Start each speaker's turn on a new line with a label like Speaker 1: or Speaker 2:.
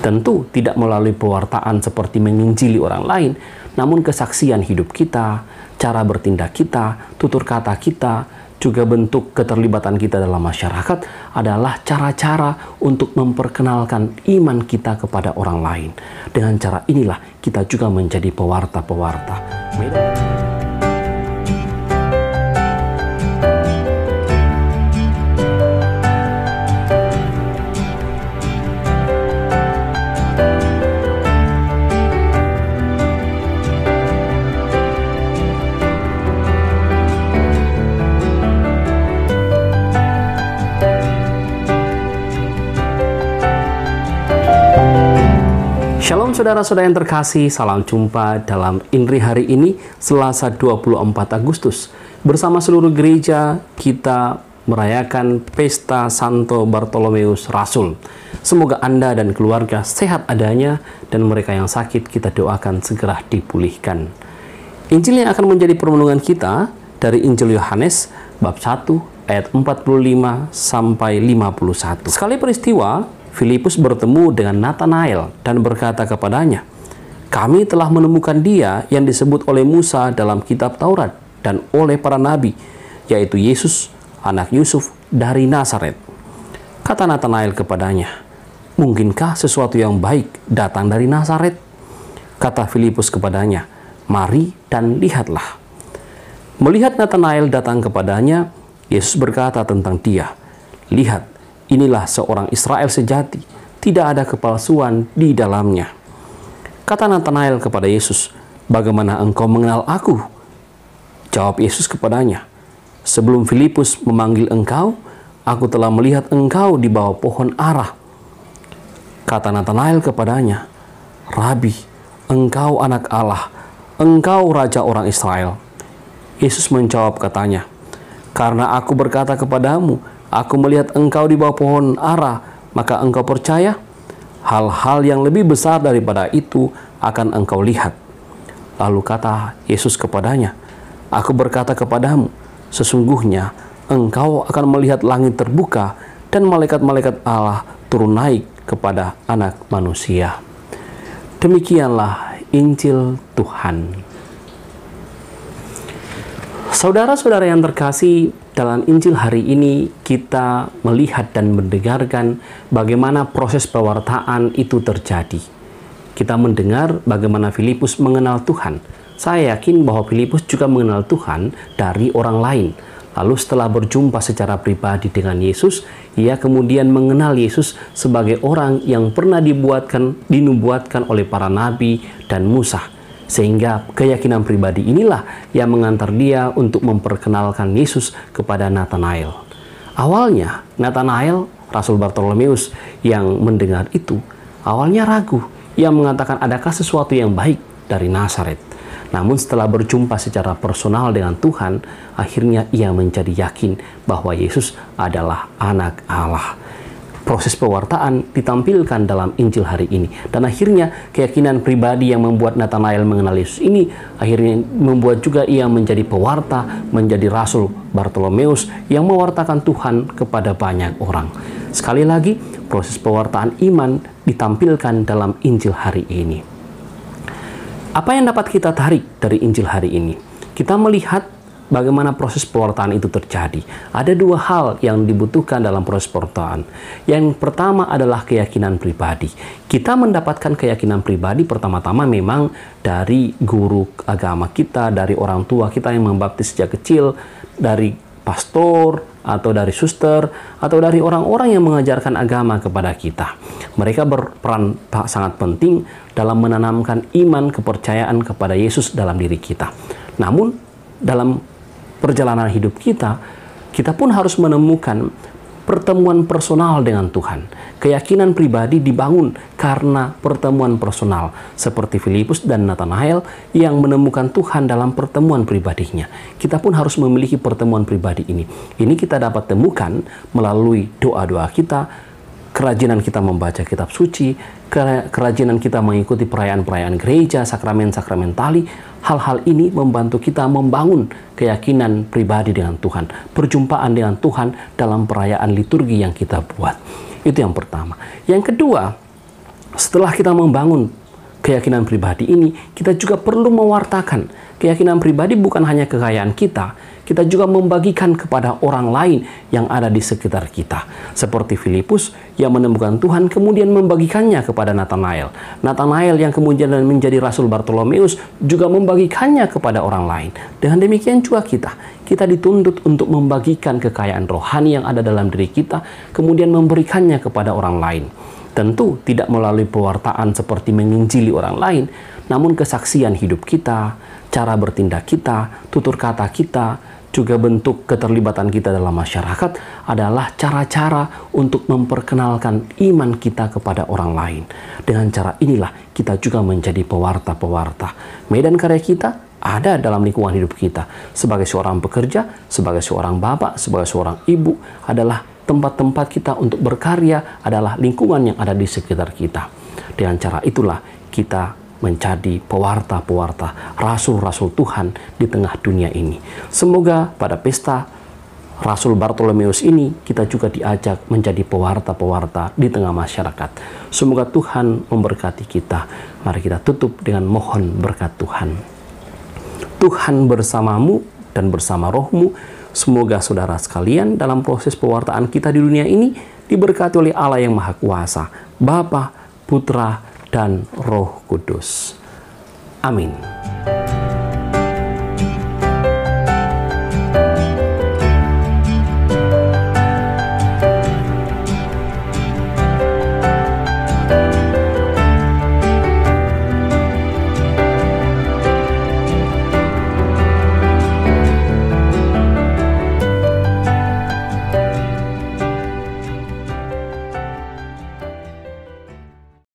Speaker 1: Tentu tidak melalui pewartaan seperti menginjili orang lain, namun kesaksian hidup kita, cara bertindak kita, tutur kata kita, juga bentuk keterlibatan kita dalam masyarakat adalah cara-cara untuk memperkenalkan iman kita kepada orang lain. Dengan cara inilah kita juga menjadi pewarta-pewarta. Shalom saudara-saudara yang terkasih, salam jumpa dalam Inri hari ini, Selasa 24 Agustus. Bersama seluruh gereja, kita merayakan Pesta Santo Bartolomeus Rasul. Semoga Anda dan keluarga sehat adanya, dan mereka yang sakit kita doakan segera dipulihkan. Injil yang akan menjadi permenungan kita dari Injil Yohanes, bab 1, ayat 45 sampai 51. Sekali peristiwa, Filipus bertemu dengan Nathanael dan berkata kepadanya, "Kami telah menemukan Dia yang disebut oleh Musa dalam kitab Taurat dan oleh para nabi, yaitu Yesus, anak Yusuf dari Nazaret." Kata Nathanael kepadanya, "Mungkinkah sesuatu yang baik datang dari Nazaret?" Kata Filipus kepadanya, "Mari dan lihatlah." Melihat Nathanael datang kepadanya, Yesus berkata tentang dia, "Lihat, inilah seorang Israel sejati, tidak ada kepalsuan di dalamnya." Kata Nathanael kepada Yesus, "Bagaimana engkau mengenal aku?" Jawab Yesus kepadanya, "Sebelum Filipus memanggil engkau, aku telah melihat engkau di bawah pohon ara." Kata Nathanael kepadanya, "Rabi, engkau anak Allah, engkau raja orang Israel." Yesus menjawab katanya, "Karena aku berkata kepadamu, aku melihat engkau di bawah pohon ara, maka engkau percaya? Hal-hal yang lebih besar daripada itu akan engkau lihat." Lalu kata Yesus kepadanya, "Aku berkata kepadamu, sesungguhnya engkau akan melihat langit terbuka dan malaikat-malaikat Allah turun naik kepada Anak Manusia." Demikianlah Injil Tuhan. Saudara-saudara yang terkasih, dalam Injil hari ini kita melihat dan mendengarkan bagaimana proses pewartaan itu terjadi. Kita mendengar bagaimana Filipus mengenal Tuhan. Saya yakin bahwa Filipus juga mengenal Tuhan dari orang lain. Lalu setelah berjumpa secara pribadi dengan Yesus, ia kemudian mengenal Yesus sebagai orang yang pernah dinubuatkan oleh para nabi dan Musa. Sehingga keyakinan pribadi inilah yang mengantar dia untuk memperkenalkan Yesus kepada Nathanael. Awalnya, Nathanael, Rasul Bartolomeus yang mendengar itu, awalnya ragu. Ia mengatakan, adakah sesuatu yang baik dari Nazaret? Namun setelah berjumpa secara personal dengan Tuhan, akhirnya ia menjadi yakin bahwa Yesus adalah anak Allah. Proses pewartaan ditampilkan dalam Injil hari ini. Dan akhirnya keyakinan pribadi yang membuat Nathanael mengenal Yesus ini akhirnya membuat juga ia menjadi pewarta, menjadi Rasul Bartolomeus yang mewartakan Tuhan kepada banyak orang. Sekali lagi, proses pewartaan iman ditampilkan dalam Injil hari ini. Apa yang dapat kita tarik dari Injil hari ini? Kita melihat bagaimana proses pewartaan itu terjadi. Ada dua hal yang dibutuhkan dalam proses pewartaan. Yang pertama adalah keyakinan pribadi. Kita mendapatkan keyakinan pribadi pertama-tama memang dari guru agama kita, dari orang tua kita yang membaptis sejak kecil, dari pastor, atau dari suster, atau dari orang-orang yang mengajarkan agama kepada kita. Mereka berperan sangat penting dalam menanamkan iman, kepercayaan kepada Yesus dalam diri kita. Namun, dalam perjalanan hidup kita, kita pun harus menemukan pertemuan personal dengan Tuhan. Keyakinan pribadi dibangun karena pertemuan personal, seperti Filipus dan Nathanael yang menemukan Tuhan dalam pertemuan pribadinya. Kita pun harus memiliki pertemuan pribadi ini. Ini kita dapat temukan melalui doa-doa kita, kerajinan kita membaca kitab suci, kerajinan kita mengikuti perayaan-perayaan gereja, sakramen-sakramen tali. Hal-hal ini membantu kita membangun keyakinan pribadi dengan Tuhan, perjumpaan dengan Tuhan dalam perayaan liturgi yang kita buat. Itu yang pertama. Yang kedua, setelah kita membangun keyakinan pribadi ini, kita juga perlu mewartakan keyakinan pribadi bukan hanya kekayaan kita juga membagikan kepada orang lain yang ada di sekitar kita. Seperti Filipus yang menemukan Tuhan kemudian membagikannya kepada Nathanael. Nathanael yang kemudian menjadi Rasul Bartolomeus juga membagikannya kepada orang lain. Dengan demikian juga kita dituntut untuk membagikan kekayaan rohani yang ada dalam diri kita, kemudian memberikannya kepada orang lain. Tentu tidak melalui pewartaan seperti menginjili orang lain, namun kesaksian hidup kita, cara bertindak kita, tutur kata kita, juga bentuk keterlibatan kita dalam masyarakat adalah cara-cara untuk memperkenalkan iman kita kepada orang lain. Dengan cara inilah kita juga menjadi pewarta-pewarta. Medan karya kita ada dalam lingkungan hidup kita. Sebagai seorang pekerja, sebagai seorang bapak, sebagai seorang ibu, adalah tempat-tempat kita untuk berkarya, adalah lingkungan yang ada di sekitar kita. Dengan cara itulah kita menjadi pewarta-pewarta, rasul-rasul Tuhan di tengah dunia ini. Semoga pada pesta Rasul Bartolomeus ini kita juga diajak menjadi pewarta-pewarta di tengah masyarakat. Semoga Tuhan memberkati kita. Mari kita tutup dengan mohon berkat Tuhan. Tuhan bersamamu dan bersama rohmu. Semoga saudara sekalian dalam proses pewartaan kita di dunia ini diberkati oleh Allah yang Maha Kuasa, Bapa, Putra, dan Roh Kudus. Amin.